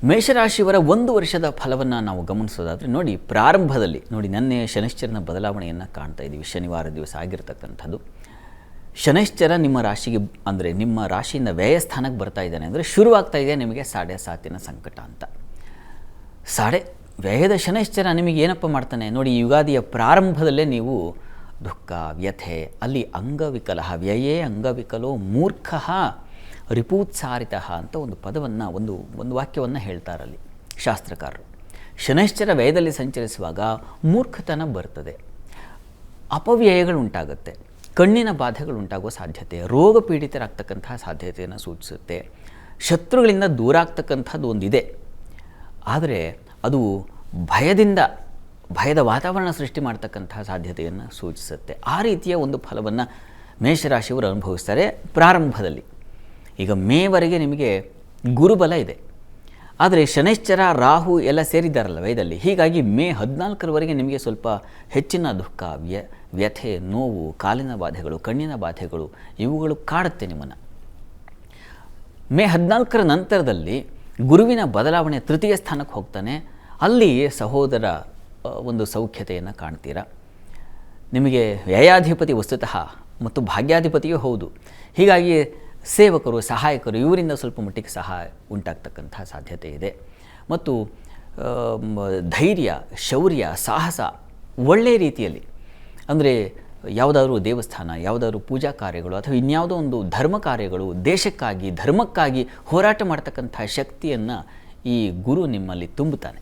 ಮೇಷರಾಶಿಯವರ ಒಂದು ವರ್ಷದ ಫಲವನ್ನು ನಾವು ಗಮನಿಸೋದಾದರೆ ನೋಡಿ, ಪ್ರಾರಂಭದಲ್ಲಿ ನೋಡಿ ನೆನ್ನೆ ಶನೈಶ್ಚರನ ಬದಲಾವಣೆಯನ್ನು ಕಾಣ್ತಾ ಇದ್ದೀವಿ. ಶನಿವಾರ ದಿವಸ ಆಗಿರ್ತಕ್ಕಂಥದ್ದು. ಶನೈಶ್ಚರ ನಿಮ್ಮ ರಾಶಿಗೆ ಅಂದರೆ ನಿಮ್ಮ ರಾಶಿಯಿಂದ ವ್ಯಯಸ್ಥಾನಕ್ಕೆ ಬರ್ತಾ ಇದ್ದಾನೆ ಅಂದರೆ ಶುರುವಾಗ್ತಾ ಇದೆ ನಿಮಗೆ 7.5 ಸಂಕಟ ಅಂತ. ವ್ಯಯದ ಶನೈಶ್ಚರ ನಿಮಗೆ ಏನಪ್ಪ ಮಾಡ್ತಾನೆ ನೋಡಿ, ಯುಗಾದಿಯ ಪ್ರಾರಂಭದಲ್ಲೇ ನೀವು ದುಃಖ ವ್ಯಥೆ, ಅಲ್ಲಿ ಅಂಗವಿಕಲ ವ್ಯಯೇ ಅಂಗವಿಕಲೋ ಮೂರ್ಖ ರಿಪೂತ್ಸಾರಿತ ಅಂತ ಒಂದು ಪದವನ್ನು ಒಂದು ವಾಕ್ಯವನ್ನು ಹೇಳ್ತಾರಲ್ಲಿ ಶಾಸ್ತ್ರಕಾರರು. ಶನೈಶ್ಚರ ವ್ಯಯದಲ್ಲಿ ಸಂಚರಿಸುವಾಗ ಮೂರ್ಖತನ ಬರ್ತದೆ, ಅಪವ್ಯಯಗಳು ಉಂಟಾಗುತ್ತೆ, ಕಣ್ಣಿನ ಬಾಧೆಗಳು ಉಂಟಾಗುವ ಸಾಧ್ಯತೆ, ರೋಗ ಪೀಡಿತರಾಗ್ತಕ್ಕಂತಹ ಸಾಧ್ಯತೆಯನ್ನು ಸೂಚಿಸುತ್ತೆ, ಶತ್ರುಗಳಿಂದ ದೂರ ಆಗ್ತಕ್ಕಂಥದ್ದು ಒಂದಿದೆ. ಆದರೆ ಅದು ಭಯದ ವಾತಾವರಣ ಸೃಷ್ಟಿ ಮಾಡ್ತಕ್ಕಂತಹ ಸಾಧ್ಯತೆಯನ್ನು ಸೂಚಿಸುತ್ತೆ. ಆ ರೀತಿಯ ಒಂದು ಫಲವನ್ನು ಮೇಷರಾಶಿಯವರು ಅನುಭವಿಸ್ತಾರೆ ಪ್ರಾರಂಭದಲ್ಲಿ. ಈಗ ಮೇವರೆಗೆ ನಿಮಗೆ ಗುರುಬಲ ಇದೆ, ಆದರೆ ಶನೈಶ್ಚರ ರಾಹು ಎಲ್ಲ ಸೇರಿದ್ದಾರಲ್ಲ ವಯದಲ್ಲಿ. ಹೀಗಾಗಿ ಮೇ 14ರವರೆಗೆ ನಿಮಗೆ ಸ್ವಲ್ಪ ಹೆಚ್ಚಿನ ದುಃಖ ವ್ಯಥೆ, ನೋವು, ಕಾಲಿನ ಬಾಧೆಗಳು, ಕಣ್ಣಿನ ಬಾಧೆಗಳು ಇವುಗಳು ಕಾಡುತ್ತೆ ನಿಮ್ಮನ್ನು. ಮೇ 14ರ ನಂತರದಲ್ಲಿ ಗುರುವಿನ ಬದಲಾವಣೆ ತೃತೀಯ ಸ್ಥಾನಕ್ಕೆ ಹೋಗ್ತಾನೆ. ಅಲ್ಲಿ ಸಹೋದರ ಒಂದು ಸೌಖ್ಯತೆಯನ್ನು ಕಾಣ್ತೀರ. ನಿಮಗೆ ವ್ಯಯಾಧಿಪತಿ ವಸ್ತುತಃ ಮತ್ತು ಭಾಗ್ಯಾಧಿಪತಿಯೂ ಹೌದು. ಹೀಗಾಗಿ ಸೇವಕರು, ಸಹಾಯಕರು ಇವರಿಂದ ಸ್ವಲ್ಪ ಮಟ್ಟಿಗೆ ಸಹಾಯ ಉಂಟಾಗ್ತಕ್ಕಂಥ ಸಾಧ್ಯತೆ ಇದೆ. ಮತ್ತು ಧೈರ್ಯ, ಶೌರ್ಯ, ಸಾಹಸ ಒಳ್ಳೆಯ ರೀತಿಯಲ್ಲಿ, ಅಂದರೆ ಯಾವುದಾದ್ರೂ ದೇವಸ್ಥಾನ, ಯಾವುದಾದ್ರೂ ಪೂಜಾ ಕಾರ್ಯಗಳು ಅಥವಾ ಇನ್ಯಾವುದೋ ಒಂದು ಧರ್ಮ ಕಾರ್ಯಗಳು, ದೇಶಕ್ಕಾಗಿ ಧರ್ಮಕ್ಕಾಗಿ ಹೋರಾಟ ಮಾಡ್ತಕ್ಕಂಥ ಶಕ್ತಿಯನ್ನು ಈ ಗುರು ನಿಮ್ಮಲ್ಲಿ ತುಂಬುತ್ತಾನೆ.